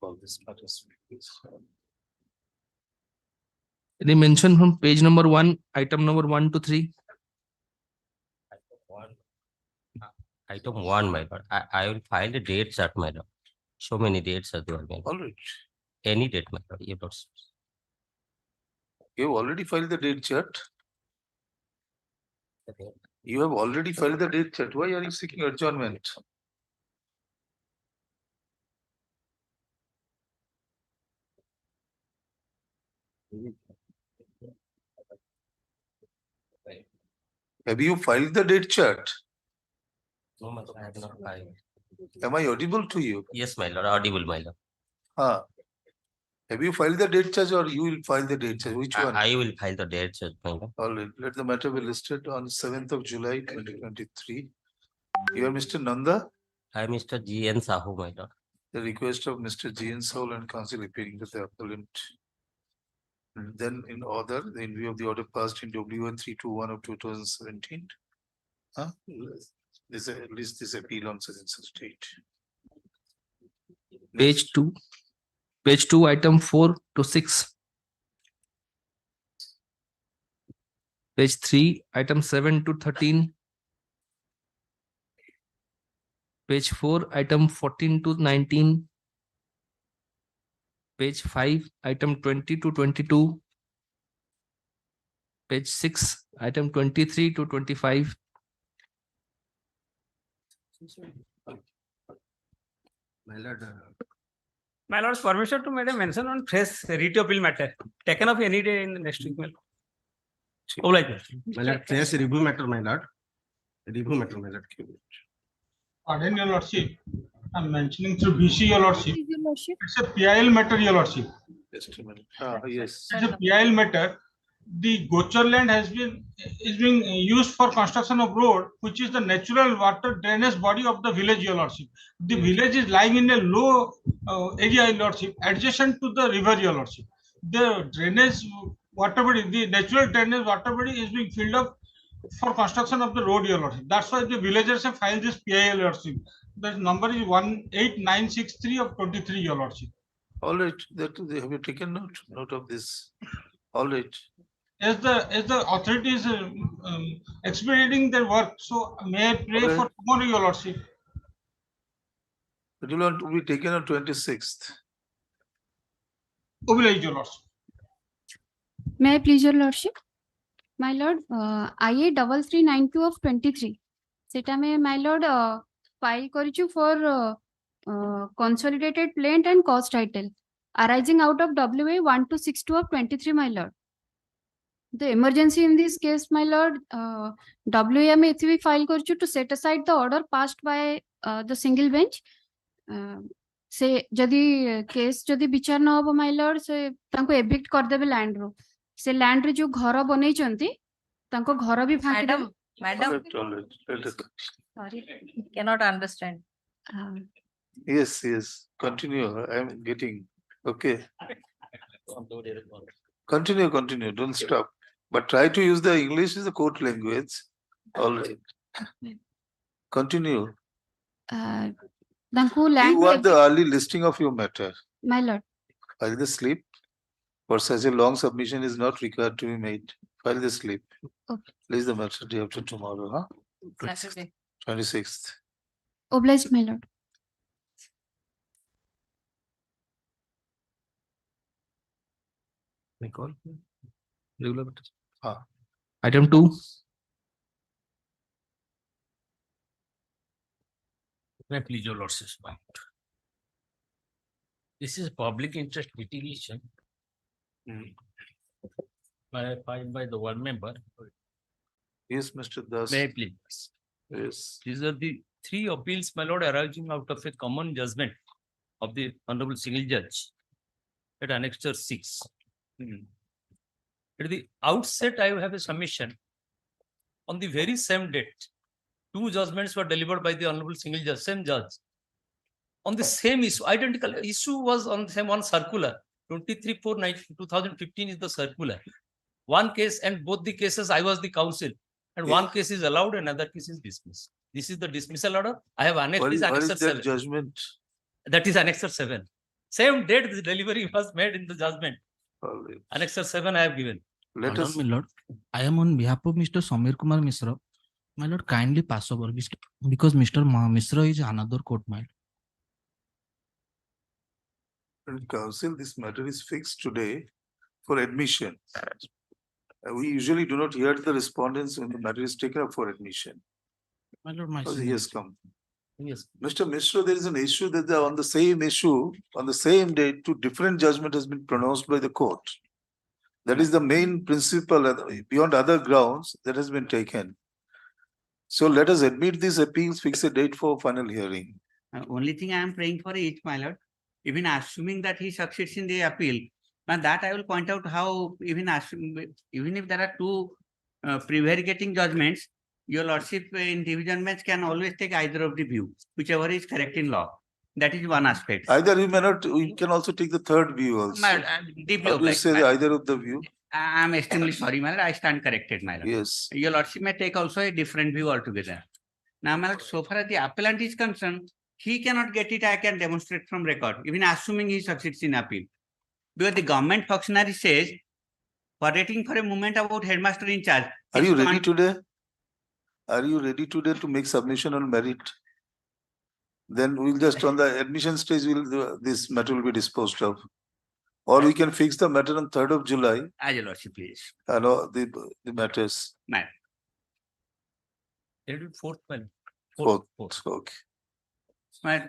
All this matters. Any mention from page number 1, item number 1 to 3? Item 1, my lord. I will file the dates at my lord. So many dates are there, my lord. All right. Any date, my lord. You have already filed the date chart. You have already filed the date chart. Why are you seeking adjournment? Have you filed the date chart? No, my lord, I have not filed. Am I audible to you? Yes, my lord. Audible, my lord. Have you filed the date charge or you will file the date charge? Which one? I will file the dates at my lord. All right. Let the matter be listed on 7th of July 2023. You are Mr. Nanda. I am Mr. G.N. Sahu, my lord. The request of Mr. G. N. Saul and counsel appearing to the appellant. And then in order, in view of the order passed in W1 321 of 2017. This at least this appeal on such and such date. Page 2. Page 2, item 4 to 6. Page 3, item 7 to 13. Page 4, item 14 to 19. Page 5, item 20 to 22. Page 6, item 23 to 25. My lord's permission to make a mention on fresh writ appeal matter taken up any day in the next week. Oh, like that. My lord, fresh review matter, my lord. Review matter, my lord. Pardon, your lordship. I'm mentioning through BC, your lordship. Your lordship. It's a PIL matter, your lordship. Just a minute. Yes. It's a PIL matter. The Gochar land is being used for construction of road, which is the natural water drainage body of the village, your lordship. The village is lying in a low area, your lordship, adjacent to the river, your lordship. The drainage water body, the natural drainage water body is being filled up for construction of the road, your lordship. That's why the villagers have filed this PIL, your lordship. The number is 18963 of 23, your lordship. All right. That have you taken note of this? All right. As the authorities expediting their work, so may I pray Okay. for tomorrow, your lordship. It will not be taken on 26th. Oblige, your lordship. May I please your lordship? My lord, IA 3392 of 23. Seta may my lord file korichu for consolidated plaint and cause title arising out of WA 1262 of 23, my lord. The emergency in this case, my lord, WA may we file korichu to set aside the order passed by the single bench. Se jadi case jadi bichar na hobo, my lord, se tanko evict kar debe land ro. Se land रे जो घर बनै चंती तांको घर भी फांकी दे. Madam, All right. Let it- sorry, cannot understand. Yes. Continue. I am getting. Okay. Continue. Don't stop. But try to use the English is the court language. All right. Continue. तांको You land want the early listing of your matter. my lord. File the slip. For such a long submission is not required to be made. File the slip. Okay. Place the matter day after tomorrow, huh? Saturday. 26th. Obliged, my lord. Recall. Regular. Ah. Item 2. May I please your lordship's point. This is public interest litigation. Filed by the one member. Yes, Mr. Das. May I please? Yes. These are the 3 appeals, my lord, arising out of a common judgment of the Honorable Single Judge at Annexure 6. At the outset, I have a submission. On the very same date, 2 judgments were delivered by the Honorable Single Judge, same judge. On the same issue, identical issue was on the same one circular. 23/4/2015 is the circular. One case, and both the cases I was the counsel. And one case is allowed, another case is dismissed. This is the dismissal order. I have annexed What this is Annexure that 7. judgment? That is Annexure 7. Same date the delivery was made in the judgment. All right. Annexure 7 I have given. Let Pardon us, me, Lord. I am on behalf of Mr. Samir Kumar Misra. My lord, kindly pass over because Mr. Misra is another court, my lord. counsel, this matter is fixed today for admission. We usually do not hear the respondents when the matter is taken up for admission. My lord, my Oh, he has come. Yes. Mr. Mishra, there is an issue that on the same issue, on the same day, two different judgment has been pronounced by the court. That is the main principle, beyond other grounds, that has been taken. So let us admit these appeals, fix a date for final hearing. Only thing I am praying for is, my lord, even assuming that he succeeds in the appeal, and that I will point out how even if there are two prevaricating judgments, your lordship in division bench can always take either of the view, whichever is correct in law. That is one aspect. Either we may not, we can also take the third view also. My lord, deeply How do you obliged, say my the lord. either of the view? I am extremely sorry, my lord. I stand corrected, my lord. Yes. Your lordship may take also a different view altogether. Now, my lord, so far as the appellant is concerned, he cannot get it, I can demonstrate from record, even assuming he succeeds in appeal. Because the government functionary says, forgetting for a moment about headmaster in charge. Are his you ready con- today? Are you ready today to make submission on merit? Then we'll just on the admission stage, this matter will be disposed of. Or we can fix the matter on 3rd of July, As your lordship, please. and all the matters. Ma'am. It will be fourth, my lord. Fourth, okay. But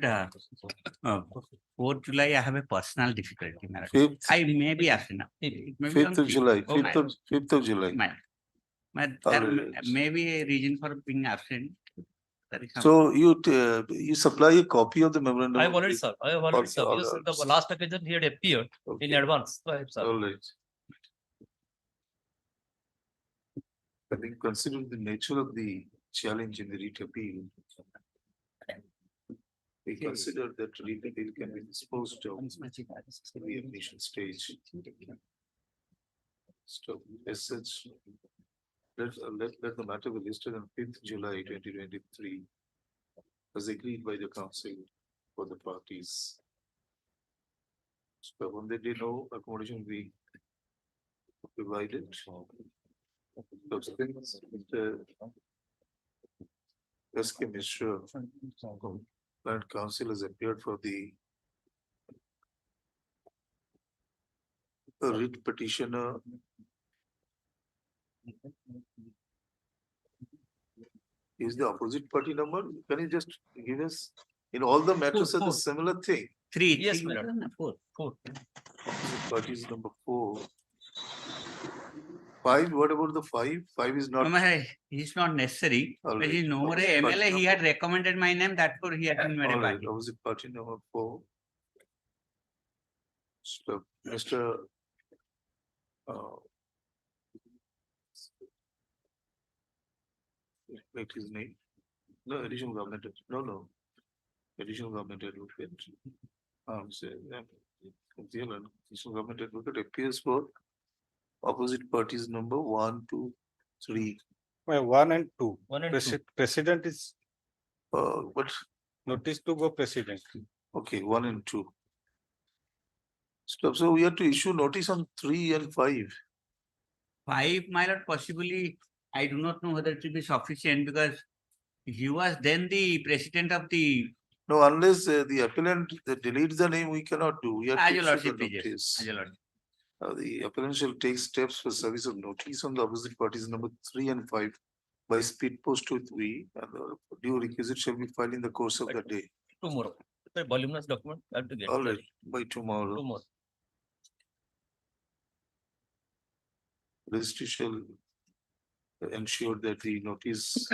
4th July, I have a personal difficulty, madam. 5th, I may be absent now. It may be on 5th of fifth. July, Oh, 5th of July. Ma'am. But All there right. may be a reason for being absent. That is So you supply a copy of the memorandum. I have of already the- served. I have already Okay, served. all Because right. the last occasion he had appeared in Okay. advance. So I have served. All right. Having considered the nature of the challenge in the writ appeal, we consider that writ appeal can be disposed of in the admission stage. So as such, let the matter be listed on 5th July 2023 as agreed by the council for the parties. So when they did no accommodation will be provided. Subsequent, Mr. S.K. Mishra, Land Council has appeared for the writ petitioner. Is the opposite party number? Can you just give us, in all the matters are the Four. similar thing? Three. Yes, three, my lord. no, four. Opposite party is number 4. 5, what about the 5? 5 is not. No, my, he's not necessary. All But right. he's no more Opposite a party MLA. He number- had recommended my name, therefore he had been made a All right, party. opposite party number 4. So, Mr. Wait, his name? No, additional government, no. Additional government advocate. Say, additional government advocate appears for opposite parties number 1, 2, 3. 1 and 2. 1 and 2. President is What? notice to go president. Okay, 1 and 2. So we have to issue notice on 3 and 5. 5, my lord, possibly, I do not know whether it will be sufficient because he was then the president of the. No, unless the appellant deletes the name, we cannot do. We have As to your issue lordship the pleases. notice. As your lordship. The appellant shall take steps for service of notice on the opposite parties number 3 and 5 by speed post with we, and the due requisite shall be filed in the course of the day. Tomorrow. The voluminous document I have to get. All right, by tomorrow. Tomorrow. Registry shall ensure that the notice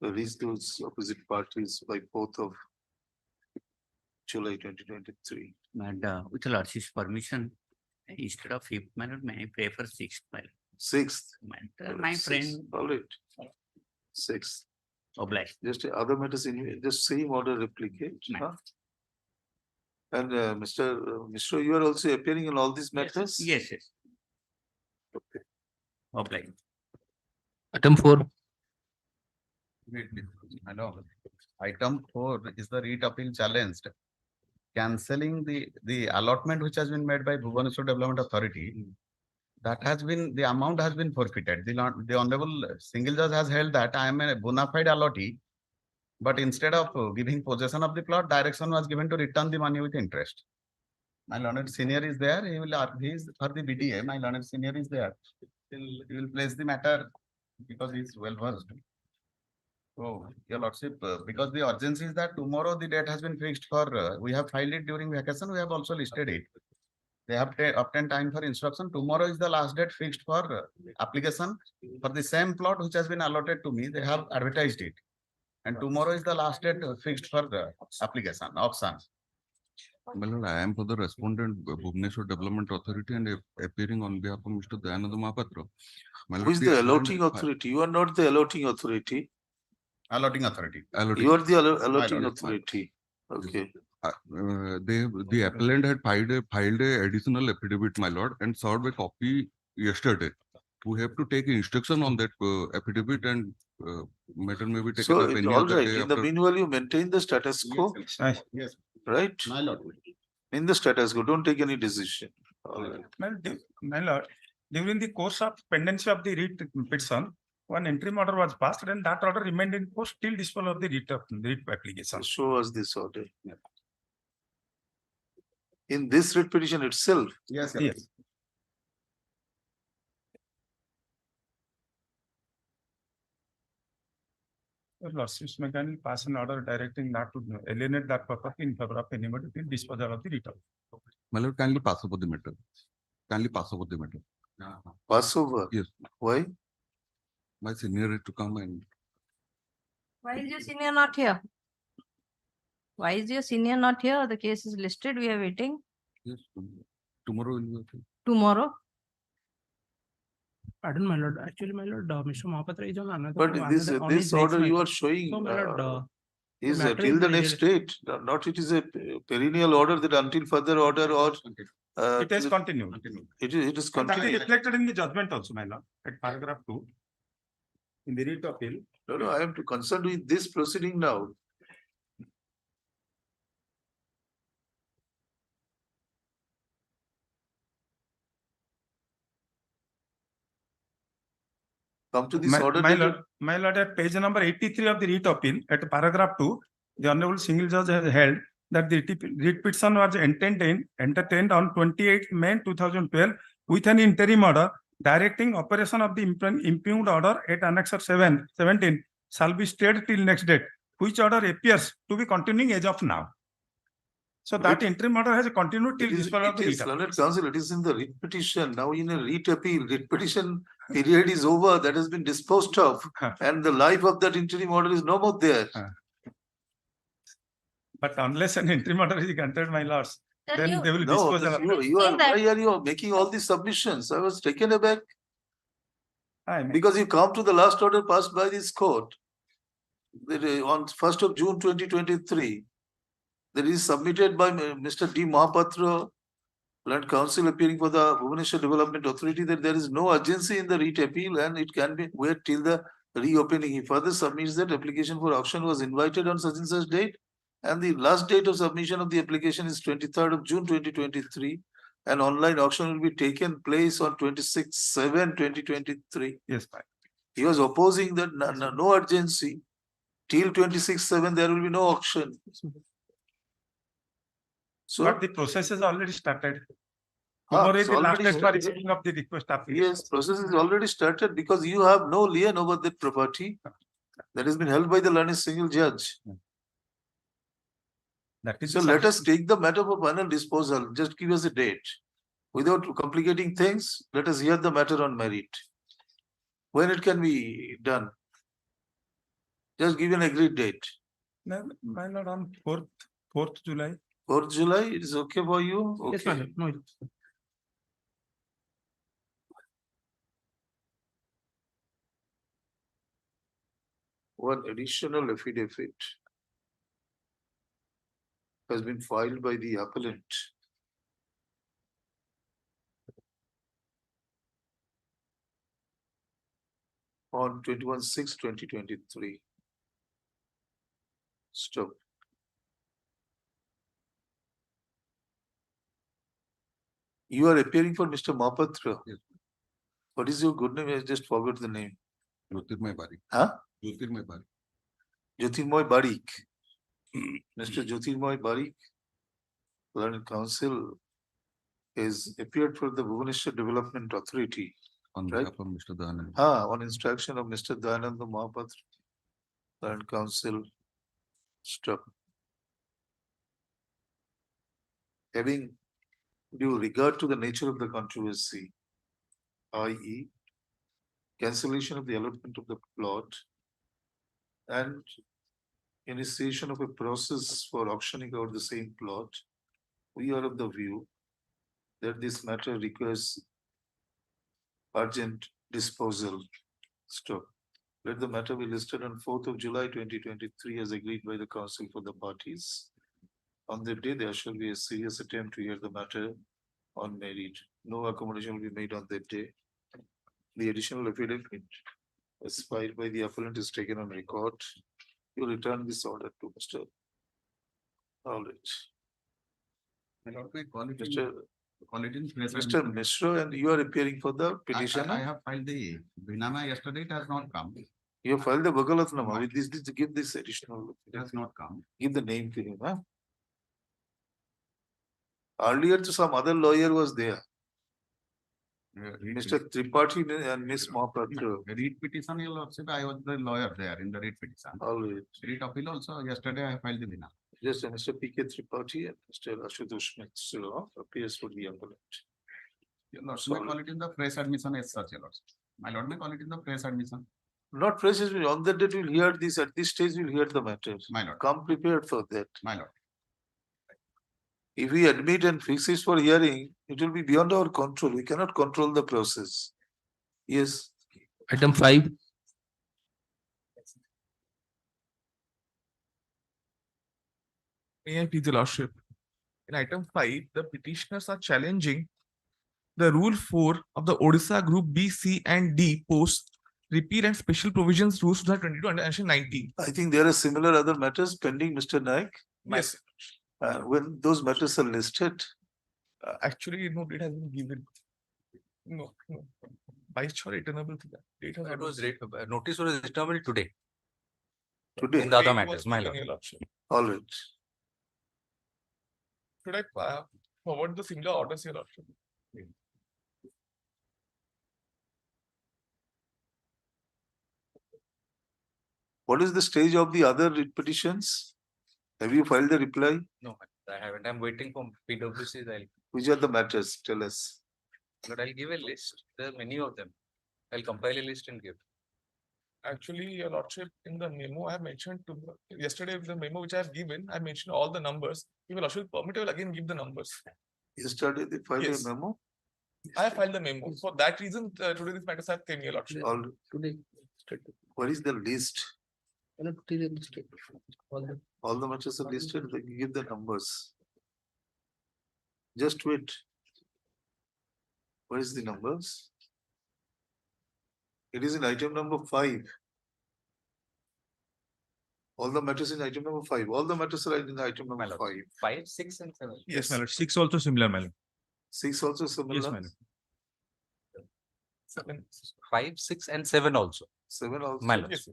reach those opposite parties by 4th of July 2023. But with the lordship's permission, instead of 5th, my lord, may I pray for 6th, my lord. 6th. My friend All right. 6th. obliged. Just other matters in just same order replicate. Right. Huh? And Mr. Mishra, you are also appearing in all these matters? Yes. Okay. Obliged. Item 4. Hello. Item 4 is the writ appeal challenged cancelling the allotment which has been made by Bhubaneswar Development Authority, that has been, the amount has been forfeited. The Honorable Single Judge has held that I am a bona fide allottee, but instead of giving possession of the plot, direction was given to return the money with interest. My learned senior is there. He is for the BDA. My learned senior is there. He will place the matter because he is well versed. So, Your Lordship, because the urgency is that tomorrow the date has been fixed for, we have filed it during vacation. We have also listed it. They have obtained time for instruction. Tomorrow is the last date fixed for application for the same plot which has been allotted to me. They have advertised it. And tomorrow is the last date fixed for the application, auction. My lord, I am for the respondent, Bhubaneswar Development Authority, and appearing on behalf of Mr. Dayananda Mahapatra. My Who lord, is the appellant allotting had authority? You are not the allotting authority. Allotting authority. You are the allotting lord. authority. Okay. the appellant had filed a additional affidavit, my lord, and served a copy yesterday. We have to take instruction on that affidavit, and matter may be taken So, up any all other right. day In the after. meanwhile, you maintain the status quo, Yes, right? my lord. In the status quo, don't take any decision. All right. My lord, during the course of pendency of the writ petition, one interim order was passed and that order remained in force till disposal of the writ application. Show us this order. In this writ petition itself. Yes, Yes. Your Lordship may kindly pass an order directing not to alienate that property in favor of anybody till disposal of the writ. My lord, kindly pass over the matter. Kindly pass over the matter. Pass over. Yes. Why? My senior is to come and Why is your senior not here? Why is your senior not here? The case is listed. We are waiting yes, tomorrow will be okay. tomorrow. Pardon, my lord. Actually, my lord, Mr. Mahapatra is on another. But on this his this next order you matter. are showing So, my lord, is matter till is the next major- date. Not it is a perennial order that until further order or It is continued. it is And that is continued. reflected in the judgment also, my lord, at paragraph 2. In the writ appeal. No, I am concerned with this proceeding now. Come to this order. My lord, at page number 83 of the writ appeal, at paragraph 2, the Honorable Single Judge has held that the writ petition was entertained on 28th May 2012 with an interim order directing operation of the impugned order at Annexure 17 shall be stayed till next date, which order appears to be continuing as of now. So that interim order has continued till disposal of the writ. Learned Counsel, it is in the writ petition. Now in a writ appeal, writ petition period is over, that has been disposed of. And the life of that interim order is no more there. But unless an interim order is granted, my lords, then they will No, dispose of why are you making all these submissions? I was taken aback. Because you come to the last order passed by this court on 1st of June 2023. That is submitted by Mr. D. Mahapatra, Land Council appearing for the Bhubaneswar Development Authority, that there is no urgency in the writ appeal and it can be wait till the reopening. He further submits that application for auction was invited on such and such date, and the last date of submission of the application is 23rd of June 2023, and online auction will be taken place on 26/7/2023. Yes, fine. He was opposing that no urgency. Till 26/7 there will be no auction. So, But the process has already started. Tomorrow is it's the last already date for started. receiving of the request application. Yes, process is already started because you have no lien over that property that has been held by the learned single judge. That is So let us take the matter for final disposal. Just give us a date. Without complicating things, let us hear the matter on merit. When it can be done? Just give an agreed date. My lord, on 4th July. 4th July, it is okay for you? Yes, my Okay. lord. No, it's- One additional affidavit has been filed by the appellant. On 21/6/2023. Stop. You are appearing for Mr. Mahapatra. Yes. What is your good name? I just forgot the name. Jyotirmay Barik. Huh? Jyotirmay Barik. Jyotirmoy Barik. Mr. Jyotirmoy Barik, Learned Council, has appeared for the Bhubaneswar Development Authority. On Right. behalf of Mr. Dayanand. On instruction of Mr. Dayanand Mahapatra, Learned Council. Stop. Having due regard to the nature of the controversy, i.e. cancellation of the allotment of the plot and initiation of a process for auctioning out the same plot, we are of the view that this matter requires urgent disposal. Stop. Let the matter be listed on 4th of July 2023 as agreed by the council for the parties. On that day, there shall be a serious attempt to hear the matter on merit. No accommodation will be made on that day. The additional affidavit as filed by the appellant is taken on record. You return this order to Mr. All right. Mr. Mishra, and you are appearing for the petition. I have filed the Vinama yesterday, it has not come. You have filed the Bhagalatnama with this, give this additional. It has not come. Give the name to him, huh? Earlier, some other lawyer was there. Mr. Tripathi and Miss Mahapatra. Read petition, your lordship, I was the lawyer there in the read petition. All right. Read appeal also, yesterday I filed the Vinama. Just Mr. P.K. Tripathi and Mr. Ashutosh Mishra appears for the appellant. Your lordship, may call it in the fresh admission as such, your lordship. My lord may call it in the fresh admission. Not fresh, on that date we'll hear this, at this stage we'll hear the matter. My lord. Come prepared for that. My lord. If we admit and fix it for hearing, it will be beyond our control. We cannot control the process. Yes. Item 5. May I please, your lordship? In item 5, the petitioners are challenging the rule 4 of the Odisha Group B, C, and D post repeal and special provisions rules 2022 under section 19. I think there are similar other matters pending, Mr. Naik. Yes. When those matters are listed. Actually, no date has been given. No. By sure, returnable to that. Date has That was been- notice was returnable today. Today. In the other Date matters, was my given, lord. your lordship. All right. Should I forward the similar orders, your lordship? What is the stage of the other writ petitions? Have you filed the reply? No, I haven't. I'm waiting for PWC's. Which are the matters? Tell us. But I'll give a list. There are many of them. I'll compile a list and give. Actually, your lordship, in the memo I have mentioned yesterday, the memo which I have given, I mentioned all the numbers. If your lordship permit, I will again give the numbers. Yesterday they filed Yes. a memo? I have filed the memo. For that reason, today these matters have came, your lordship. All today. What is the list? All the matters are listed, they give the numbers. Just wait. What is the numbers? It is in item number 5. All the matters in item number 5. All the matters are in item number 5. 5, 6, and 7. Yes, my lord. 6 also similar, my lord. 6 also similar. Yes, my lord. 7. 5, 6, and 7 also. 7 also. My lord. Yes.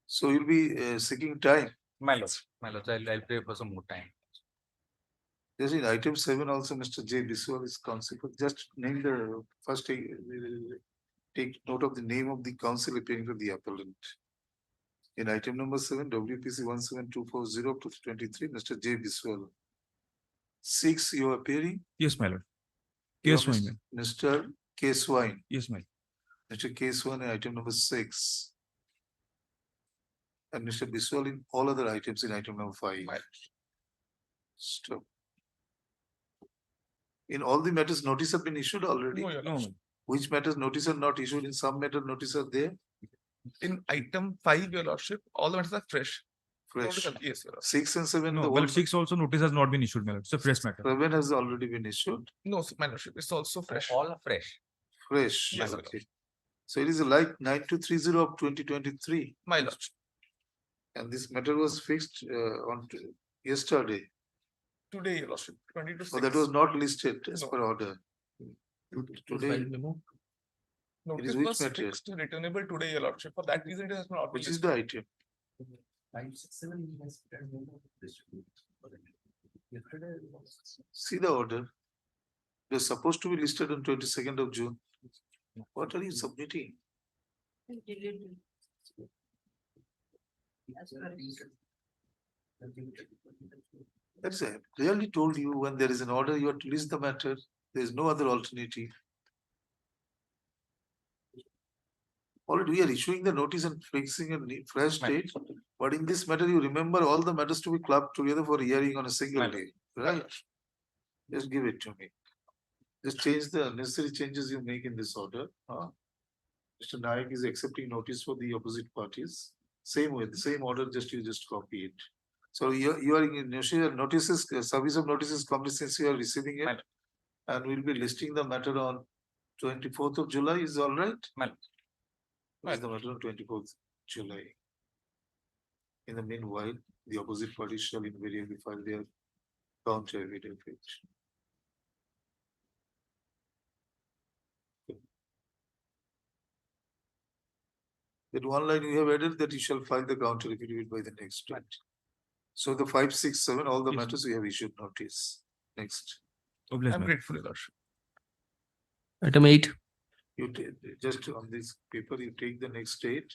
So you'll be seeking time. My lord. My lord, I'll pray for some more time. Yes, in item 7 also, Mr. J. Biswal is counsel. Just name the first, take note of the name of the counsel appearing for the appellant. In item number 7, WPC 17240 up to 23, Mr. J. Biswal. 6, you are appearing? Yes, my lord. You are Yes, my lord. Mr. K. Swine. Yes, my lord. Mr. K. Swine in item number 6. And Mr. Biswal in all other items in item number 5. Stop. In all the matters, notice have been issued already. No, your lordship. Which matters notice are not issued? In some matter notice are there? In item 5, your lordship, all the matters are fresh. Fresh. Yes, your lordship. 6 and 7. No, the well, whole 6 also notice has not been issued, my lord. It's a fresh matter. 7 has already been issued. No, my lordship, it's also fresh. All are fresh. Fresh. Yes, my Okay. So it is like 9230 of 2023. My lordship. And this matter was fixed on yesterday. Today, Your Lordship, 20 to 6. So that was not listed as No. per order. Today, Notice which was matter? fixed returnable today, Your Lordship. For that reason, it has not been which is listed. the item? 567. See the order. They're supposed to be listed on 22nd of June. What are you submitting? That's it. I clearly told you when there is an order, you have to list the matter. There is no other alternative. Already we are issuing the notice and fixing a fresh date. But in this matter, you remember all the matters to be clubbed together for hearing on a single day, right? Just give it to me. Just change the necessary changes you make in this order. Mr. Nayak is accepting notice for the opposite parties. Same way, the same order, you just copy it. So you are in notices, service of notices complete since you are receiving it. And we'll be listing the matter on 24th of July, is all right? Is the matter on 24th July. In the meanwhile, the opposite parties shall invariably file their counter affidavit. That one line we have added that you shall file the counter affidavit by the next date. So the 5, 6, 7, all the matters we have issued notice. Next. I'm grateful, Your Lordship. Item 8. You just on this paper, you take the next date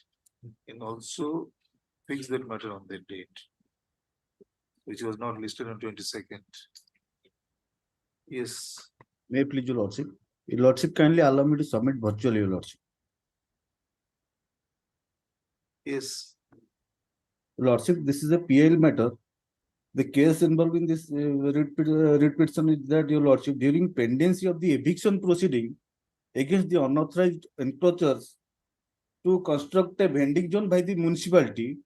and also fix that matter on that date, which was not listed on 22nd. Yes. May I please, Your Lordship? Your Lordship, kindly allow me to submit virtually, Your Lordship. Yes. Lordship, this is a PL matter. The case involved in this writ petition is that, Your Lordship, during pendency of the eviction proceeding against the unauthorized encroachers to construct a vending zone by the municipality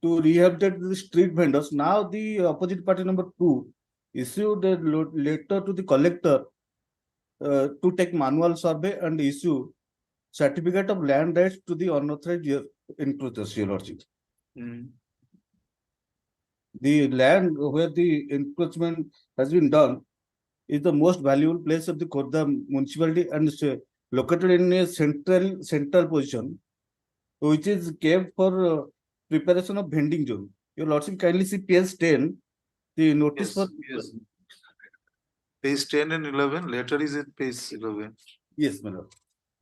to rehabilitate the street vendors, now the opposite party number 2 issued a letter to the collector to take manual survey and issue certificate of land rights to the unauthorized encroachers, Your Lordship. The land where the encroachment has been done is the most valuable place of the Khordha municipality and is located in a central position, which is kept for preparation of vending zone. Your Lordship, kindly see page 10. The notice for page 10 and 11. Later is at page 11. Yes, my lord.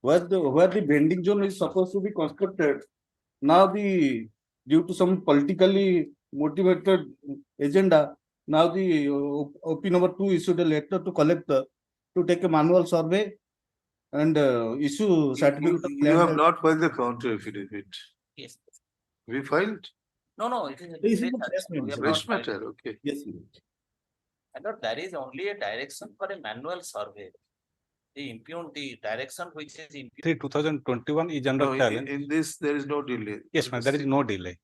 Where the vending zone is supposed to be constructed, now due to some politically motivated agenda, now the OP number 2 issued a letter to collector to take a manual survey and issue certificate of You land. have not filed the counter affidavit. Yes. We filed? No, it This is is a a fresh matter. Fresh matter, okay. Yes, And there is only a direction for a manual survey. The direction which is 2021 is under No, challenge. in this, there is no delay. Yes, ma'am, there is no delay.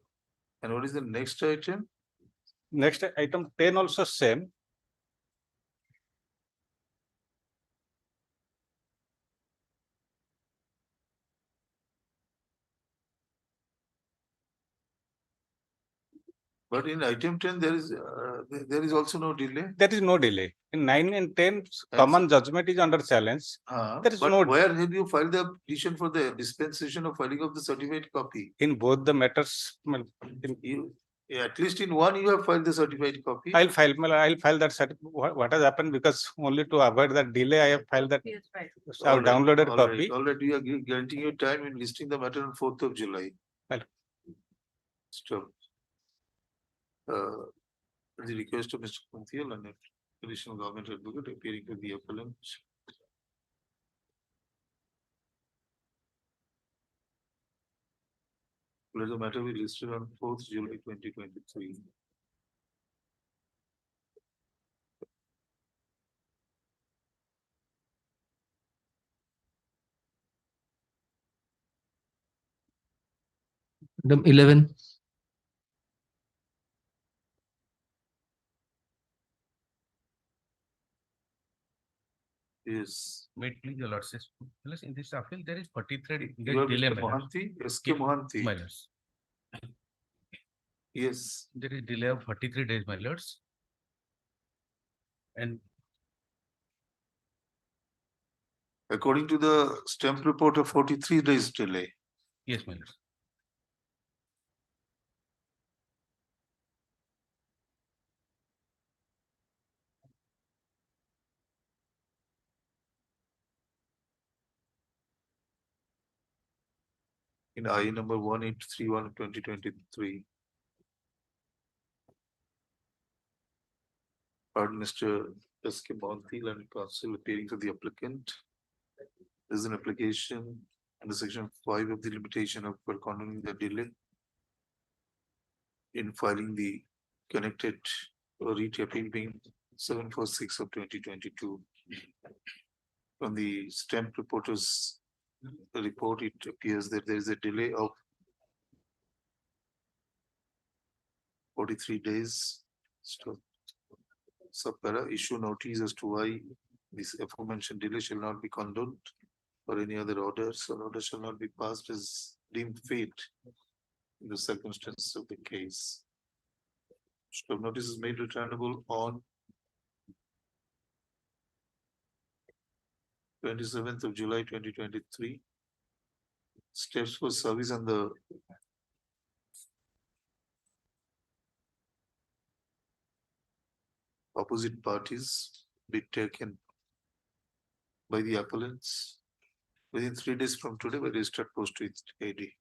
And what is the next item? Next item 10 also same. But in item 10, there is also no delay. There is no delay. In 9 and 10, common judgment is under challenge. There is But no where have you filed the petition for the dispensation of filing of the certified copy? in both the matters. At least in one, you have filed the certified copy. I'll file that what has happened, because only to avoid that delay, I have filed that. I've downloaded copy. Already, we are granting you time in listing the matter on 4th of July. Well. Stop. The request of Mr. Kunthial and additional government advocate appearing to the appellant. Let the matter be listed on 4th July 2023. Item 11. Yes. Wait, please, Your Lordship. In this appeal, there is 43 days You are delay. Mr. Mohanty, S.K. Mohanty. My lords. Yes. There is delay of 43 days, my lords. And According to the stamp report of 43 days delay. yes, my lord. In I number 1831 of 2023. Pardon, Mr. S.K. Monthil and counsel appearing for the applicant. There is an application under section 5 of the limitation of for continuing the delay in filing the connected REIT appeal being 746 of 2022. From the stamp reporter's report, it appears that there is a delay of 43 days. Subpara issue notice as to why this aforementioned delay shall not be condoned or any other orders or order shall not be passed as deemed fit in the circumstances of the case. Stamp notice is made returnable on 27th of July 2023. Steps for service on the opposite parties be taken by the appellants within 3 days from today by registered post with AD.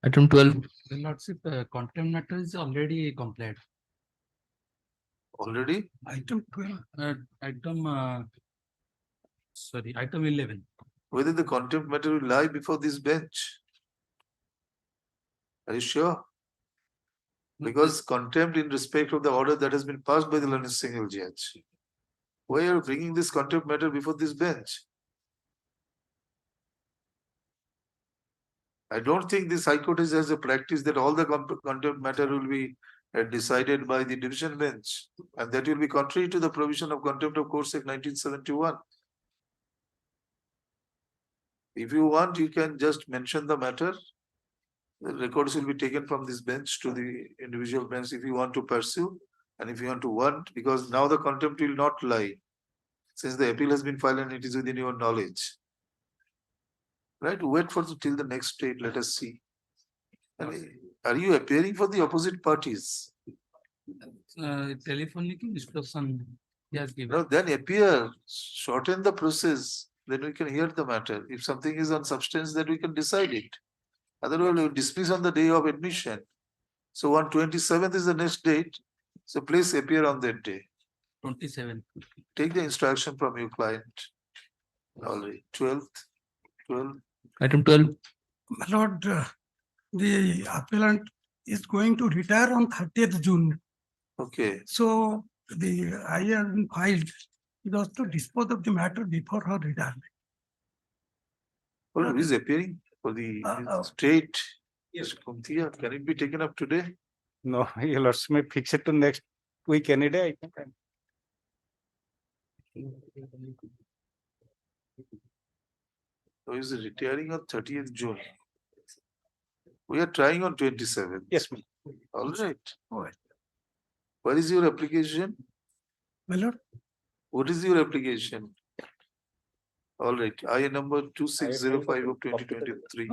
Item 12. The Lordship, contempt matter is already complied. Already? Item 12, item 11. Whether the contempt matter will lie before this bench? Are you sure? Because contempt in respect of the order that has been passed by the learned single judge. Why are you bringing this contempt matter before this bench? I don't think this High Court has a practice that all the contempt matter will be decided by the division bench, and that will be contrary to the provision of Contempt of Courts Act 1971. If you want, you can just mention the matter. The records will be taken from this bench to the individual bench if you want to pursue, and if you want, because now the contempt will not lie, since the appeal has been filed and it is within your knowledge. Right, wait for till the next date, let us see. Are you appearing for the opposite parties? Telephonic discussion he has given. No, then appear, shorten the process, then we can hear the matter. If something is on substance, then we can decide it. Otherwise, we will dismiss on the day of admission. So on 27th is the next date. So please appear on that day. 27. Take the instruction from your client. Already. 12th. Item 12. My lord, the appellant is going to retire on 30th June. Okay. So the IR filed is also to dispose of the matter before her retirement. Who is appearing for the state? Yes, Kuntia. Can it be taken up today? No, your lordship may fix it to next week any day. I think. So is it retiring on 30th June? We are trying on 27th. Yes, ma'am. All right. All right. What is your application? My lord. What is your application? All right. I number 2605 of 2023.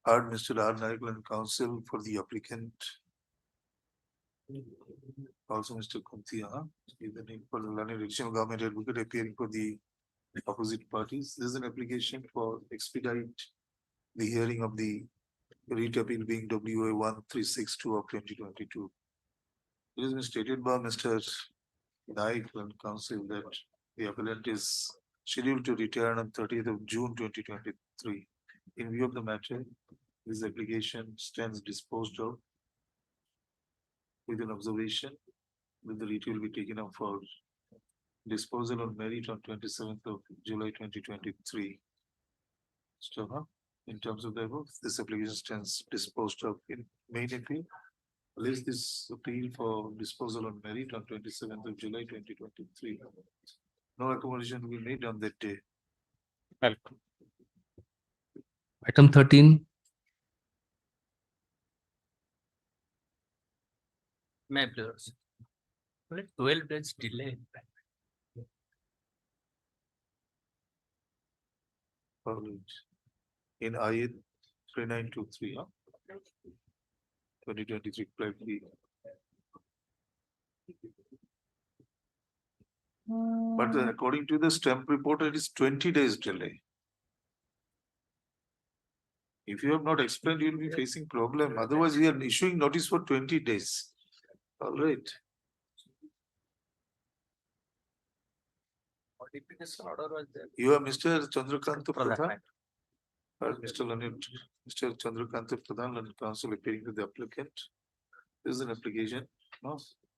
Heard Mr. R. Narikal counsel for the applicant. Also Mr. Kuntia, is the name for the learned additional government advocate appearing for the opposite parties. This is an application for expedite the hearing of the REIT appeal being WA 1362 of 2022. It has been stated by Mr. Narikal counsel that the appellant is scheduled to return on 30th of June 2023. In view of the matter, this application stands disposed of with an observation that the REIT will be taken up for disposal on merit on 27th of July 2023. So, in terms of the above, this application stands disposed of in main appeal List this appeal for disposal on merit on 27th of July 2023. No accommodation will be made on that day. Item 13, May I please? Only 12 days delay. In IA 3923, 2023 Plan B. But according to the stamp report, it is 20 days delay. If you have not explained, you will be facing problem. Otherwise, we are issuing notice for 20 days. All right. Modification order was there. You are Mr. Chandrakant Pradhan. Or Mr. Leonard, Mr. Chandrakant Pradhan, Leonard Counsel appearing to the applicant. This is an application. No,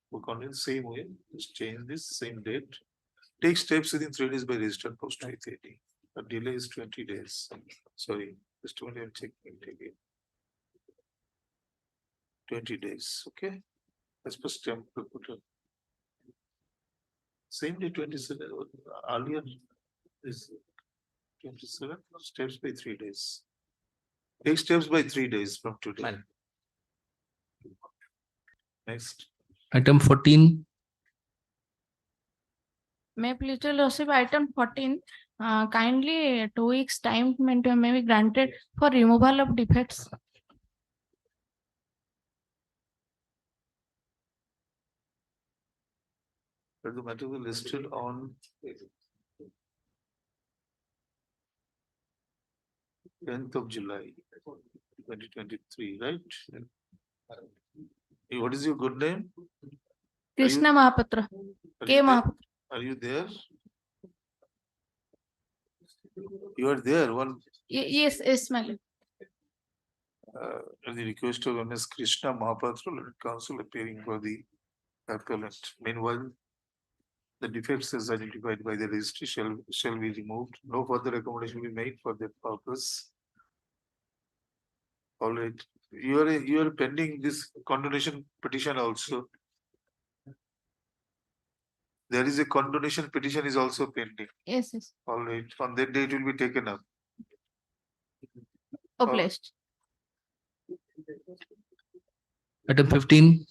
work on it same way. Just change this same date. Take steps within 3 days by registered post 330. The delay is 20 days. Sorry, just only I'm checking it again. 20 days, okay? As per stamp report. Same day 27, earlier is 27, steps by 3 days. Take steps by 3 days from today. Next. item 14, May I please tell Lordship, item 14, kindly 2 weeks time may be granted for removal of defects. But the matter was listed on 10th of July, 2023, right? Hey, what is your good name? Krishna Mahapatra. K. Mahapatra. Are you there? You are there. One Yes, yes, my lord. at the request of Ms. Krishna Mahapatra, Leonard Counsel appearing for the appellant. Meanwhile, the defects as identified by the registry shall be removed. No further accommodation will be made for that purpose. All right. You are pending this condonation petition also. There is a condonation petition is also pending. Yes, yes. All right. On that day it will be taken up. Obliged. item 15,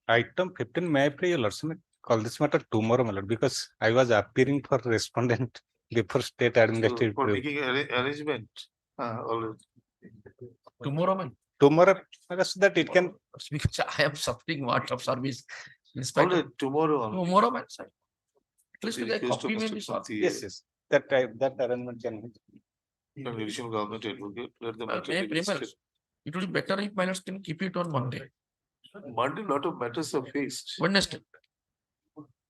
Item 15, may I please, your lordship, call this matter tomorrow, my lord, because I was appearing for respondent before state So administrative. for making arrangement. All right. Tomorrow, man. Tomorrow, so that it can. Because I am suffering want of service. In All spite right. of Tomorrow. tomorrow, man. Sir. At least The the request of copy may Mr. be solved. Panthi, Yes. That arrangement can. Additional government advocate. Let the matter May I be prefer, listed. it would be better if minors can keep it on Monday, Monday, lot of matters are faced. Wednesday.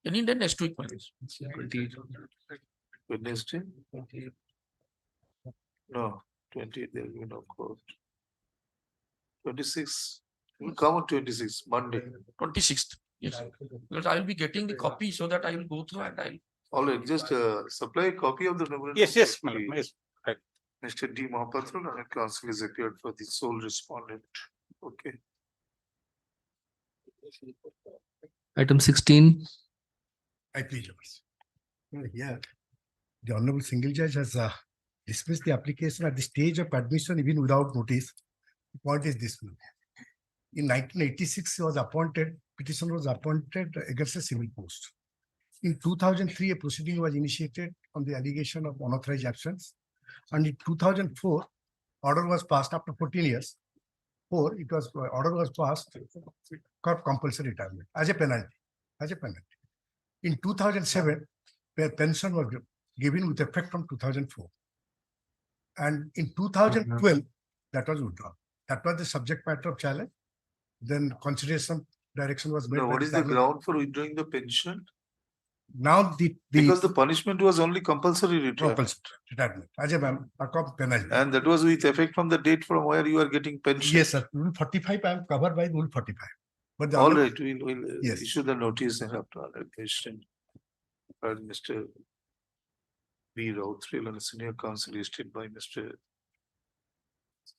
Any day next week, minors. Wednesday? No, 20, there will be no court. 26, will come on 26, Monday. 26th. Yes, because I will be getting the copy so that I will go through and I'll. All right, just supply a copy of the memorandum. Yes, for madam, the- yes. Right. Mr. D. Mahapatra, Leonard Counsel is appeared for the sole respondent. Okay. item 16, I plead yours. Here, the Honorable Single Judge has dismissed the application at the stage of admission even without notice. The point is this. In 1986, he was appointed, petitioner was appointed against a civil post. In 2003, a proceeding was initiated on the allegation of unauthorized absence. And in 2004, order was passed after 14 years. Order was passed for compulsory retirement as a penalty. In 2007, where pension was given with effect from 2004. And in 2012, that was withdrawn. That was the subject matter of challenge. Then consideration direction was made. Now, by what is the government. ground for withdrawing the pension? Now Because the punishment was only compulsory retirement. retirement as a penalty. And that was with effect from the date from where you are getting pension. Yes, sir. Rule 45, I am covered by Rule 45. But the All other- right, we'll Yes. issue the notice and after other question. Mr. B. Rauthril and senior counsel listed by Mr.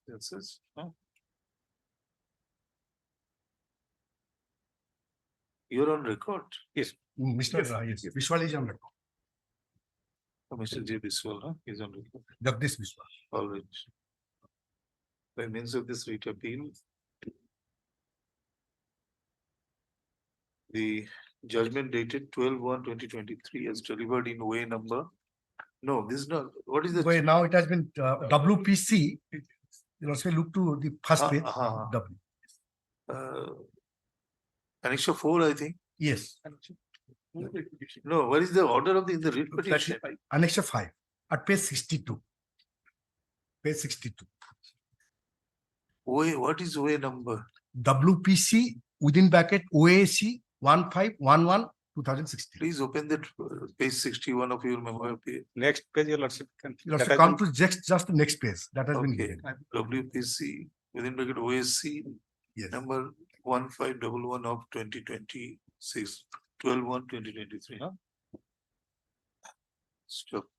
This is, You're on record. Yes. Mr. Yes, Vishwal is on record. Mr. J. Biswal, huh? He's on record. Jagdish Vishwal. All right. By means of this writ appeal, the judgment dated 12/1/2023 as delivered in way number. No, this is not. What is the? Wait, now it has been WPC. You also look to the first page. W. Annexure 4, I think. Yes. No, what is the order of the writ petition? Annexure 5 at page 62. Page 62. OA, what is OA number? WPC within bracket OAC 1511/2016. Please open that page 61 of your memo page. Next page, your lordship. You have to come to just the next page that has been given. WPC within bracket OAC Yes. number 1511 of 2026, 12/1/2023. Huh? Stop.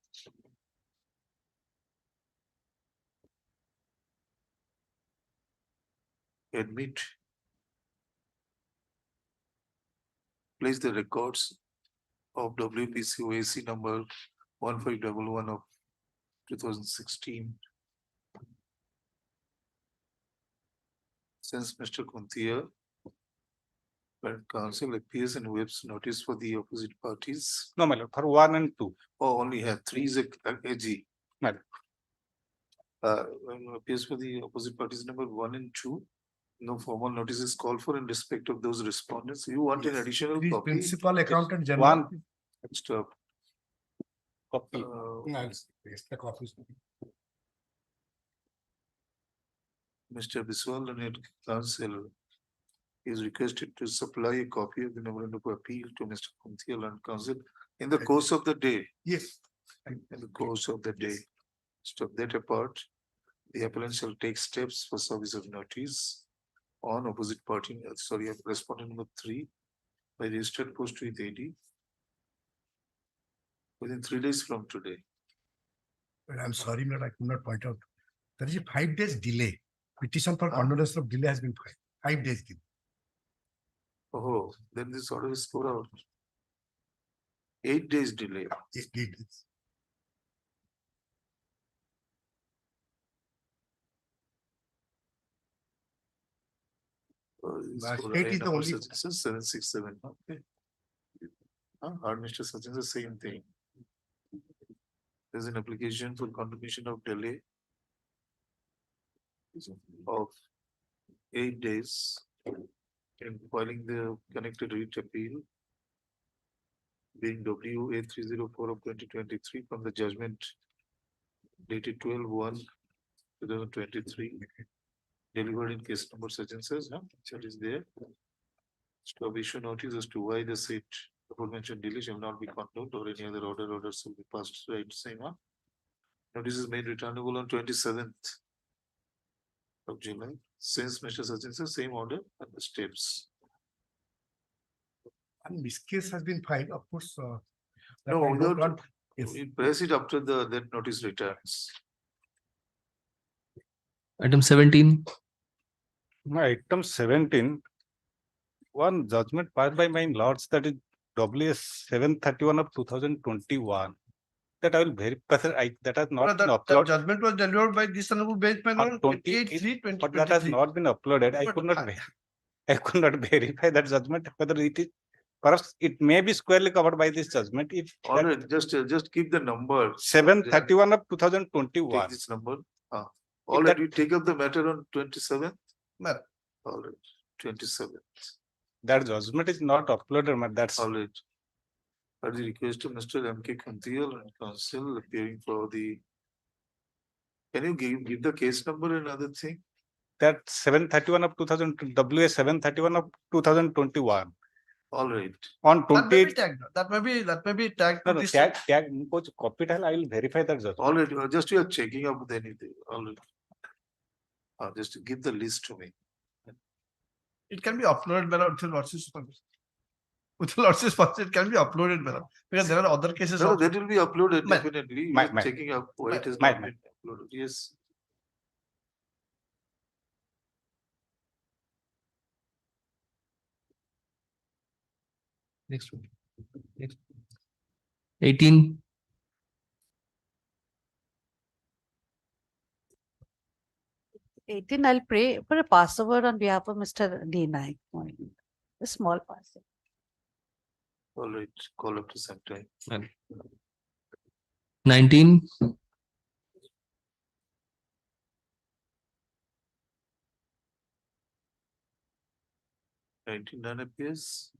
Admit. Place the records of WPC OAC number 1511 of 2016. Since Mr. Kuntia and counsel appears in Webb's notice for the opposite parties. No, my lord, for 1 and 2. Oh, only have 3 is a AG. My lord. Appears for the opposite parties number 1 and 2. No formal notice is called for in respect of those respondents. You want an additional The copy? principal accountant general. Stop. Copy. The copies. Mr. Biswal and counsel is requested to supply a copy of the memorandum of appeal to Mr. Kuntial and counsel in the course of the day. Yes. In the course of the day. Stop that apart. The appellant shall take steps for service of notice on opposite party, respondent number 3 by registered post with AD within 3 days from today. But I'm sorry, but I could not point out. There is a 5 days delay. Petition for condolence of delay has been filed. 5 days delay. Oh, then this order is scored out. 8 days delay. 8 days. State is the only. 767. Okay. Hard Mr. Sachin, the same thing. There's an application for confirmation of delay of 8 days in filing the connected writ appeal being WA 304 of 2023 from the judgment dated 12/1/2023 delivered in case number such and such, that is there. Stop issue notice as to why the said aforementioned delay shall not be condoned or any other orders will be passed right same. Notice is made returnable on 27th of July. Since Mr. Sachin says same order and the steps. And this case has been filed, of course. No, without, yes. we press it after that notice returns. Item 17. Item 17. One judgment passed by my lords, that is WS 731 of 2021. That I will verify, that has not been That uploaded. judgment was delivered by this honorable bench On on 28/3/2023. But that has not been uploaded. I could not verify that judgment, whether it is, perhaps it may be squarely covered by this judgment. If All right, just keep the number. 731 of 2021. Take this number. All right, we take up the matter on 27th. All right, 27th. That judgment is not uploaded, but that's all right. At the request of Mr. M.K. Kuntial and counsel appearing for the. Can you give the case number and other thing? That 731 of 2000, WA 731 of 2021. All right. On 28. That may be tagged. No, tag, coach, copy tile, I will verify that judgment. All right, just you are checking up with anything. All right. Just give the list to me. It can be uploaded, madam, with lordship's permission. With lordship's permission, it can be uploaded, madam, because there are other cases. No, also. that will be uploaded definitely. We are checking up why it is not been uploaded. Yes. Next one. Next. 18. I'll pray for a Passover on behalf of Mr. D. Naik. A small Passover. All right, call up to some time. 19. 99 appears.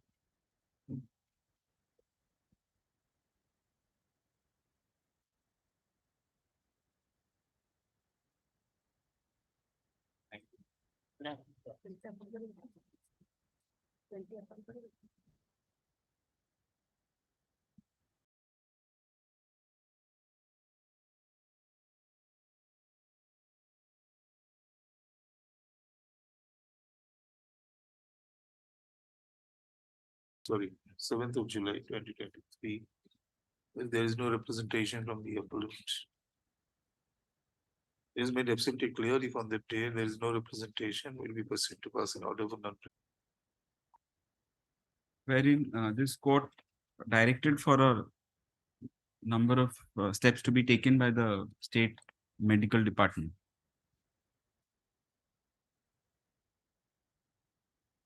Sorry, 7th of July 2023. If there is no representation from the appellant. It is made absolutely clear if on that day there is no representation, will be proceed to pass an order for non. Wherein this court directed for a number of steps to be taken by the state medical department.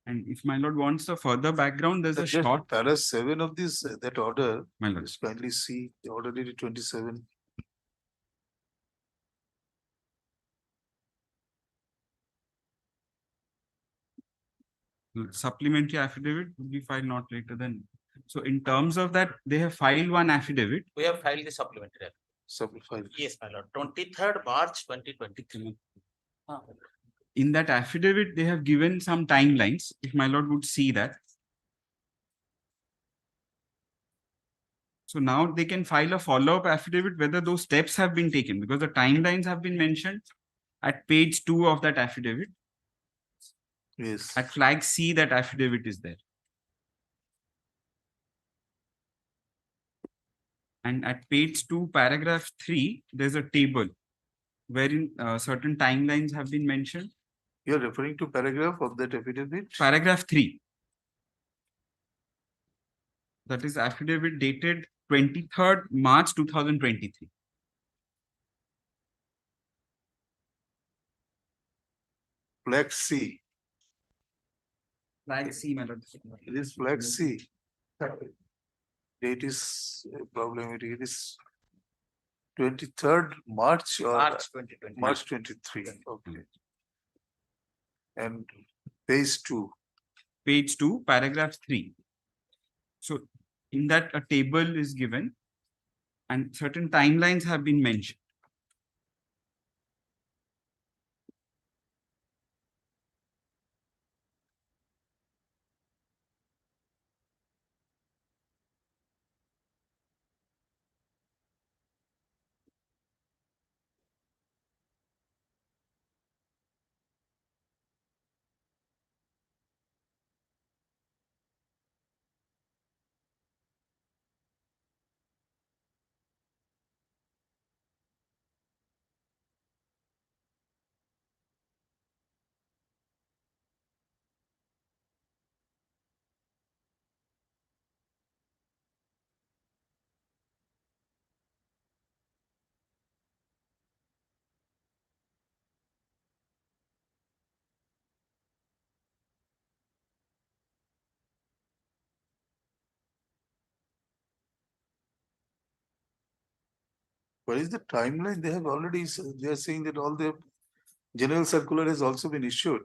And if my lord wants a further background, there's a Just short. Para 7 of this, that order, My lord. just kindly see the order dated 27. Supplementary affidavit will be filed not later than. So in terms of that, they have filed one affidavit. We have filed the supplementary. Supplementary. Yes, my lord. 23rd March 2023. In that affidavit, they have given some timelines. If my lord would see that. So now they can file a follow-up affidavit whether those steps have been taken, because the timelines have been mentioned at page 2 of that affidavit. Yes. At flag C, that affidavit is there. And at page 2, paragraph 3, there's a table wherein certain timelines have been mentioned. You're referring to paragraph of that affidavit? Paragraph 3. That is affidavit dated 23rd March 2023. Flag C. Flag C, my lord. It is flag C. Date is problematic. It is 23rd March or March 2023. March 23. Okay. And page 2. Page 2, paragraph 3. So in that a table is given and certain timelines have been mentioned. What is the timeline? They have already, they are saying that all the general circular has also been issued.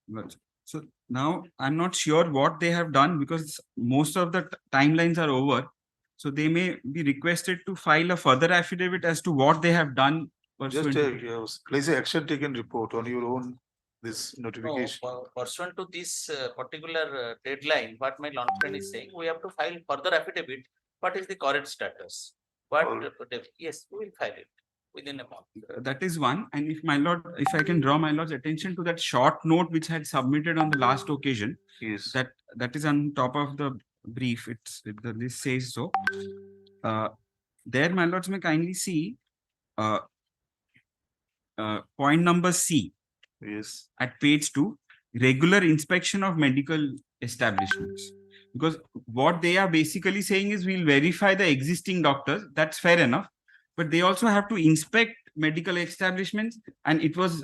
Right. So now I'm not sure what they have done because most of the timelines are over. So they may be requested to file a further affidavit as to what they have done. Just pursuant place a action taken report on your own, this No, notification. pursuant to this particular deadline, what my law friend is saying, we have to file further affidavit. What is the current status? What, yes, we will file it within a month. That is one. And if my lord, if I can draw my lord's attention to that short note which had submitted on the last occasion. Yes. That is on top of the brief. This says so. There, my lords may kindly see point number C. Yes. At page 2, regular inspection of medical establishments. Because what they are basically saying is we'll verify the existing doctors. That's fair enough. But they also have to inspect medical establishments. And it was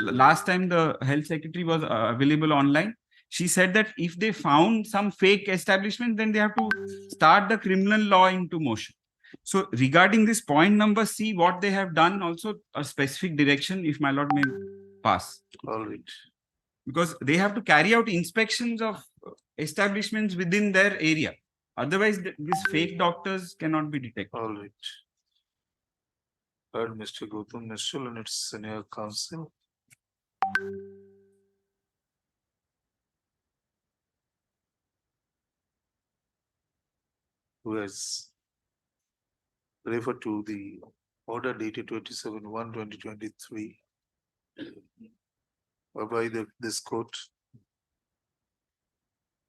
last time the health secretary was available online. She said that if they found some fake establishment, then they have to start the criminal law into motion. So regarding this point number C, what they have done also a specific direction, if my lord may pass. All right. Because they have to carry out inspections of establishments within their area. Otherwise, these fake doctors cannot be detected. All right. Heard Mr. Gautam Mishra and its senior counsel. Who has referred to the order dated 27/1/2023, whereby this court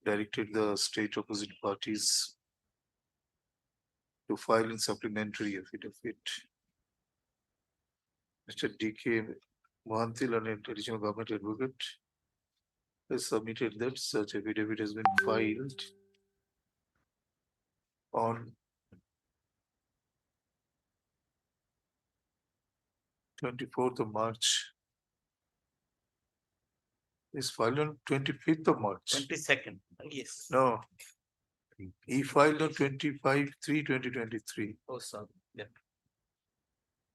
directed the state opposite parties to file in supplementary affidavit. Mr. D.K. Mohantil, an additional government advocate, has submitted that such affidavit has been filed on 24th of March. Is filed on 25th of March. 22nd, yes. No. He filed on 25/3/2023. Oh, sorry, yeah.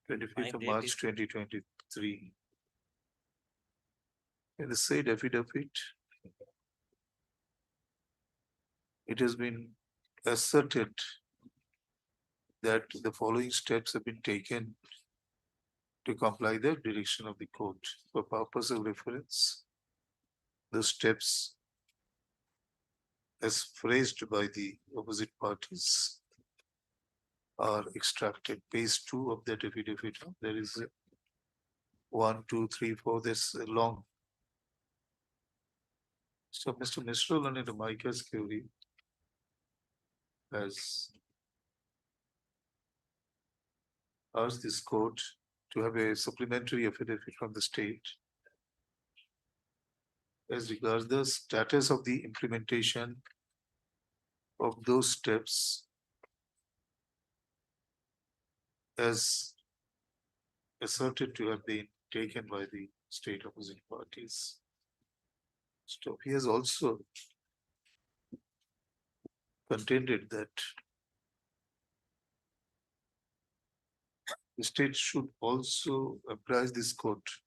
25th of My date March is- 2023. In the said affidavit, it has been asserted that the following steps have been taken to comply the direction of the court. For purpose of reference, the steps as phrased by the opposite parties are extracted. Page 2 of that affidavit. There is 1, 2, 3, 4. This long. So Mr. Mishra and Micah's query has asked this court to have a supplementary affidavit from the state as regards the status of the implementation of those steps as asserted to have been taken by the state opposite parties. So he has also contended that the state should also apprise this court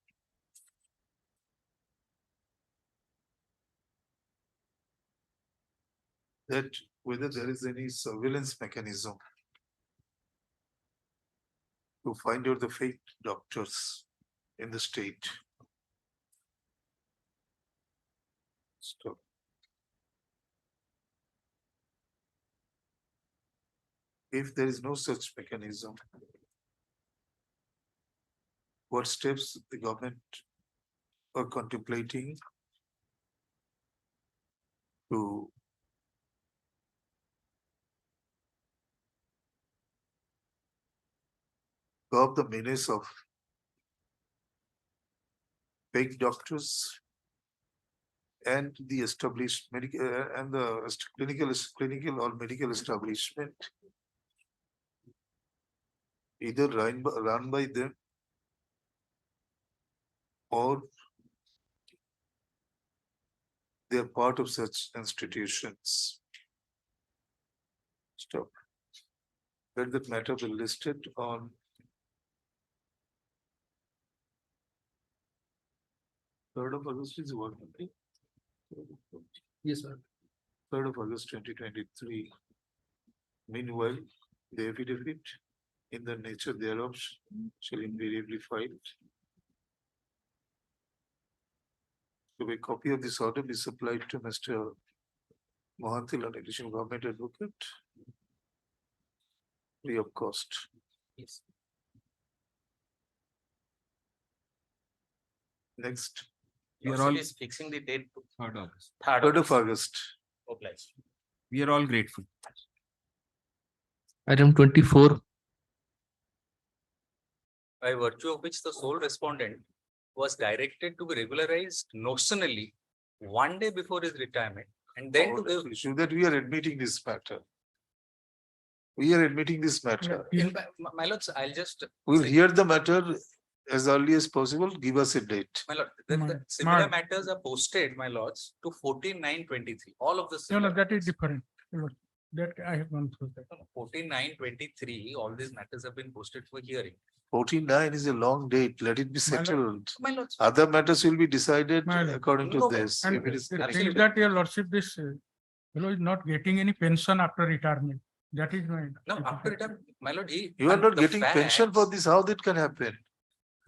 that whether there is any surveillance mechanism to find out the fake doctors in the state. Stop. If there is no such mechanism, what steps the government are contemplating to curb the menace of fake doctors and the established medical and the clinical or medical establishment either run by them or they are part of such institutions. Stop. Let that matter be listed on 3rd of August is what? Yes, sir. 3rd of August 2023. Meanwhile, the affidavit in the nature thereof shall invariably filed. So a copy of this order be supplied to Mr. Mohantil, an additional government advocate, free of cost. Yes. Next. We are Council all is fixing the date to 3rd August. 3rd of August. Obliged. We are all grateful. Item 24. By virtue of which the sole respondent was directed to be regularized notionally 1 day before his retirement And then to Our give, issue that we are admitting this matter. We are admitting this matter. my lords, I'll just. We'll say- hear the matter as early as possible. Give us a date. My lord, the similar matters are posted, my lords, to 14/9/23. All of this. No, no, that is different. Your Lordship. That I have gone through that. 14/9/23, all these matters have been posted for hearing. 49 is a long date. Let it be My lord- settled. My lords. Other matters will be decided My lord. according to No, this. And If it is the thing absolutely. is that your Lordship, this fellow is not getting any pension after retirement. That is my. No, after retirement, my lord, you are and not the getting pension for facts- this, how that can happen?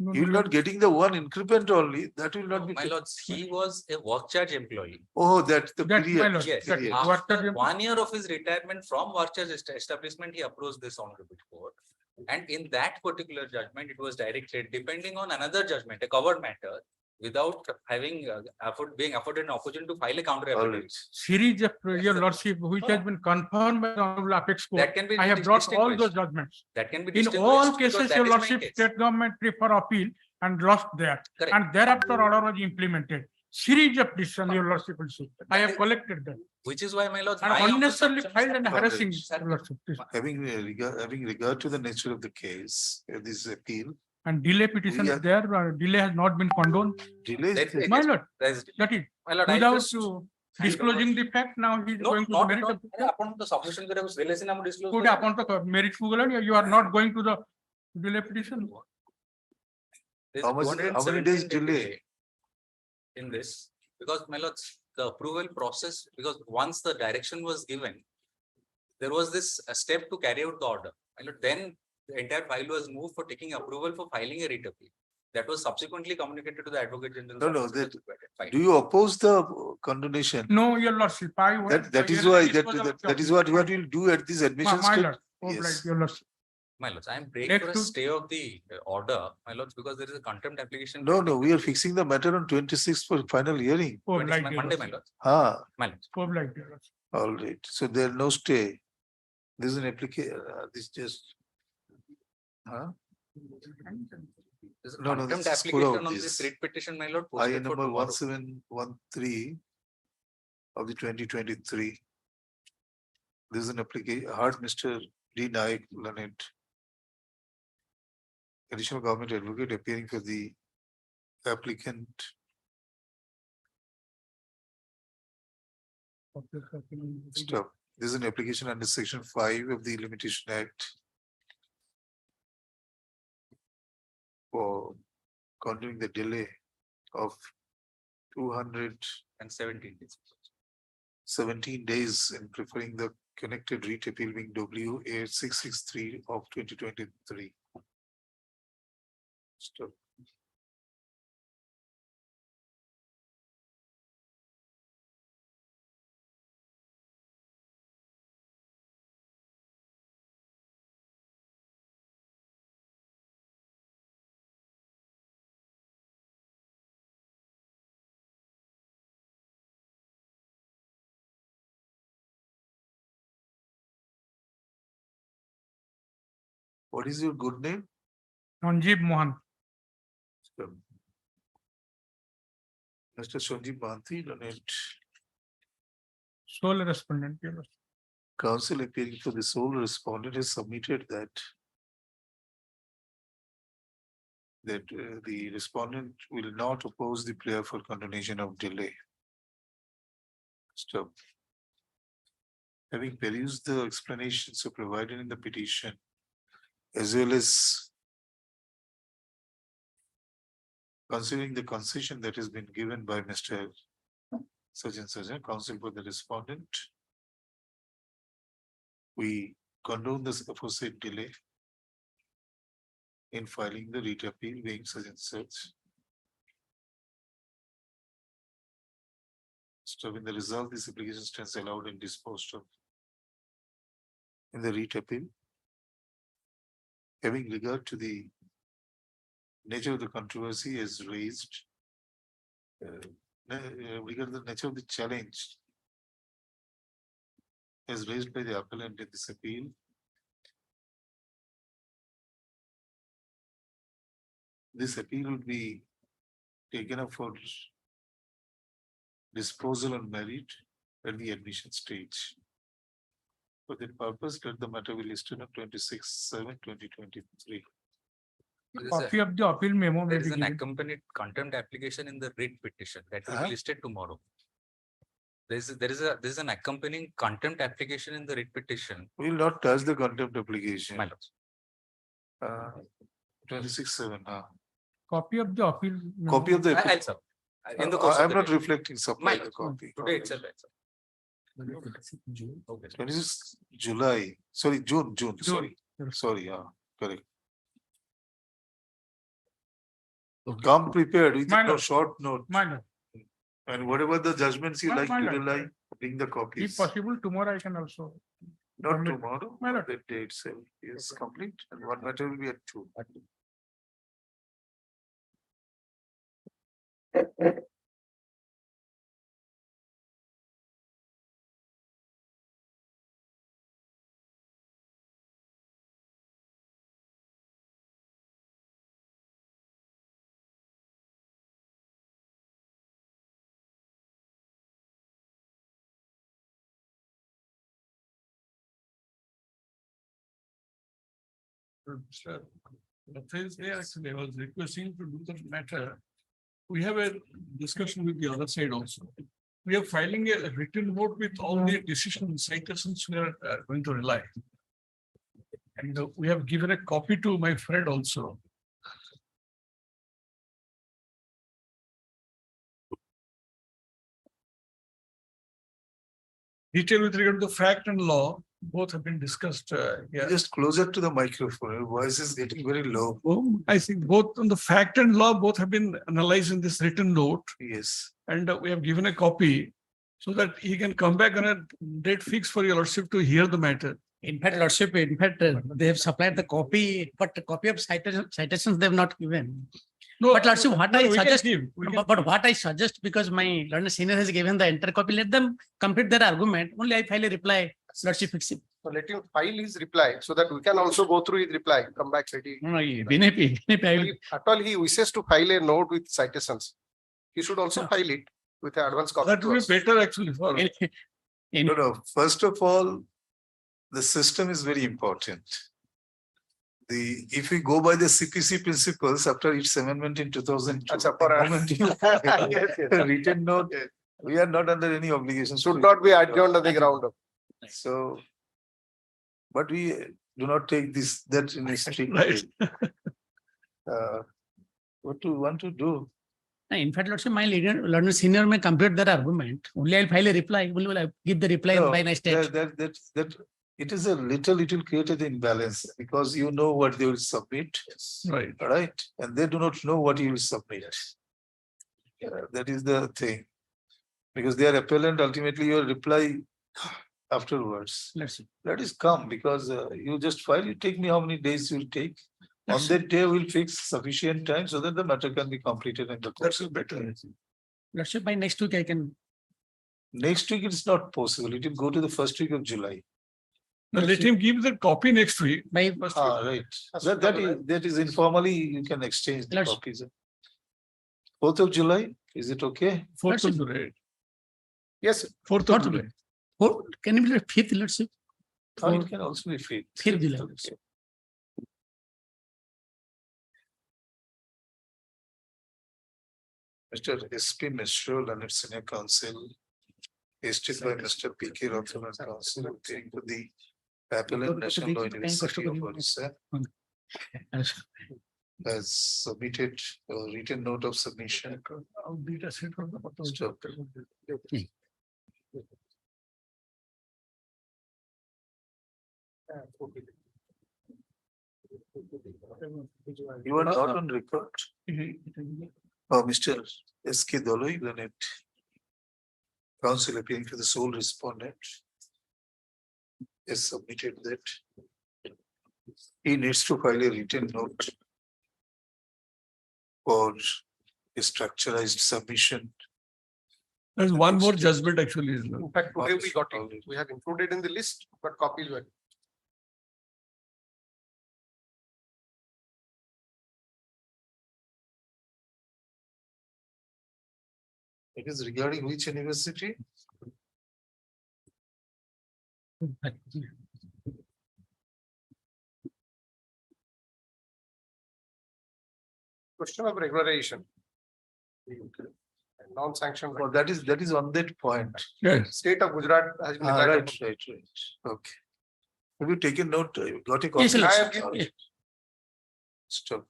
No, You are no, not getting the one increment only, that will not be. My lords, he was a work charge employee. Oh, that's the That, my period. lord, Yes, that period. what the- after 1 year of his retirement from work charge establishment, he approached this honorable court. And in that particular judgment, it was directed, depending on another judgment, a covered matter, without having being afforded an opportunity to file a counter All affidavit. right. series of your Lordship, which has been confirmed by the Honorable Apex Court. That can be I have brought all those distinguished. judgments. That can be In distinguished all because cases, that your is my Lordship, case. state government prefer appeal and lost there. Correct. And thereafter order was implemented. Series of decisions, your Lordship will see. I have collected them. Which is why, my lords. And my unnecessarily observations- filed and All right. harassing, your Lordship. Please. Having regard to the nature of the case, this appeal, And delay petition We is are- there, delay has not been condoned. delays. There- My lord, There's- that is, My lord, I without just- disclosing the fact, now he is No, going to the not at merit all. of. ଆରେ ଆପଣ ତ submission କରିବାକୁ delay ସିନା ମୁଁ disclose Could କରିବି। upon the merit you are not going to the delay petition. There's How much- how many 217 days delay? in this, because my lords, the approval process, because once the direction was given, there was this step to carry out the order. My lord, then the entire file was moved for taking approval for filing a writ appeal. That was subsequently communicated to the Advocate General. No, do you oppose the condonation? No, your Lordship, I. That is why, that is what we'll do at this admission My stage. lord, Yes. obliged, your Lordship. My lords, I am praying Next for a to- stay of the order, my lords, because there is a contempt application. No, no, we are fixing the matter on 26th for final hearing. Obliged, your Monday, my Lordship. lords. Ah, My lords. Obliged, your Lordship. all right. So there are no stay. This is an application, this just. Huh? There's a No, no, contempt this is application Kura, on this- this writ petition, my lord. I posted for number tomorrow. 1713 of the 2023. This is an application, heard Mr. D. Naik, Learned. Additional government advocate appearing for the applicant. Stop. This is an application under section 5 of the Limitation Act. For continuing the delay of 217 days in preferring the connected writ appeal being WA 663 of 2023. Stop. What is your good name? Sanjeev Mohan. Mr. Sanjeev Mahanti, Learned. Sole respondent, your Lordship. Counsel appearing for the sole respondent has submitted that the respondent will not oppose the prayer for condonation of delay. Stop. Having perused the explanations so provided in the petition, as well as considering the concession that has been given by Mr. Such and such, counsel for the respondent, we condone this aforesaid delay in filing the writ appeal being such and such. So in the result, this application stands allowed and disposed of in the writ appeal. Having regard to the nature of the controversy as raised, regard the nature of the challenge as raised by the appellant in this appeal, this appeal will be taken up for disposal on merit at the admission stage. For that purpose, let the matter be listed on 26/7/2023. Copy of the appeal memo may There be is an given. accompanied contempt application in the writ petition that will Huh? be listed tomorrow. There is an accompanying contempt application in the writ petition. We will not touch the contempt application. My lords. 26/7. Copy of the appeal. memo. Copy of the. I'll sub. In the course of I'm the not day. reflecting supply My the lords. copy. Today itself, I'll sub. Okay. 26 July, sorry, June, sorry, correct. Come prepared with My a lord. short note, My lord, and whatever the judgments you My like to lord. rely, bring the if copies. possible, tomorrow I can also. Not permit- tomorrow, My lord. the day itself is complete, and one matter will be at 2. Sir, the things there actually, I was requesting to do the matter. We have a discussion with the other side also. We are filing a written note with all the decision citations we are going to rely. And we have given a copy to my friend also. Detail with regard to the fact and law, both have been discussed here. Just closer to the microphone, your voice is getting very low. I think both on the fact and law, both have been analyzed in this written note. Yes. And we have given a copy so that he can come back on a date fixed for your lordship to hear the matter. In fact, lordship, they have supplied the copy, but the copy of citations they have not given. No, But lordship, what I we can suggest, give, we can but what I suggest, because my learned senior has given the entire copy, let them complete their argument. Only I file a reply, lordship fix it. So let him file his reply so that we can also go through his reply, come back ready. No, BNP, I will. If at all he wishes to file a note with citations, he should also file it with an advance copy. That to will us. be better actually for. No, first of all, the system is very important. If we go by the CPC principles after its amendment in 2002, written note, we are not under any obligation. Should not be adjourned on the ground of. So, but we do not take that in a strict Right. way. What do we want to do? In fact, lordship, my learned senior may complete their argument. Only I'll file a reply. Will I give the reply No, by next date? that it is a little, it will create an imbalance because you know what they will submit. Right. Right, and they do not know what you will submit. That is the thing. Because they are appellant, ultimately your reply afterwards. Let's see. That is come because you just file, you take me how many days you will take. On that day, we'll fix sufficient time so that the matter can be completed in the course. That's better. Lordship, by next week I can. Next week, it's not possible. It will go to the first week of July. Now let him give the copy next week. By Right. That is informally, you can exchange the Let's- copies. 4th of July, is it okay? 4th of July. Yes, 4th of July. Can it be the 5th, lordship? Or it can also be free. 5th July. Okay. Mr. SP Mishra, Leonard Senior Counsel, issued by Mr. PK Ratho and Counsel, appearing to the Appellant National Law University of Orissa, has submitted a written note of submission. You are not on record. Mr. SK Doloi, Leonard Counsel appearing to the sole respondent, has submitted that he needs to file a written note for a structurized submission. There's one more judgment actually. In fact, today we got it. We have included in the list, but copies were. It is regarding which university? Question of regularization. Non-sanctioned. Oh, that is on that point. Yes. State of Gujarat has been. Ah, declared right. Okay. Have you taken note? You got a Yes, copy? I have given it. Stop.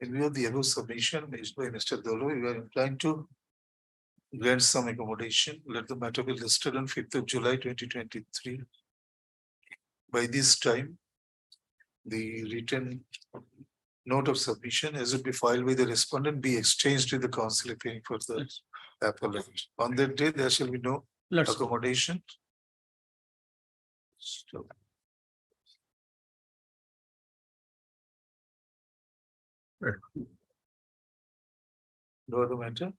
In view of the above submission made by Mr. Dolo, we are inclined to grant some accommodation. Let the matter be listed on 5th of July 2023. By this time, the written note of submission as it be filed with the respondent be exchanged with the council if any further appellate. On that day, there shall be no accommodation. Stop. No other matter?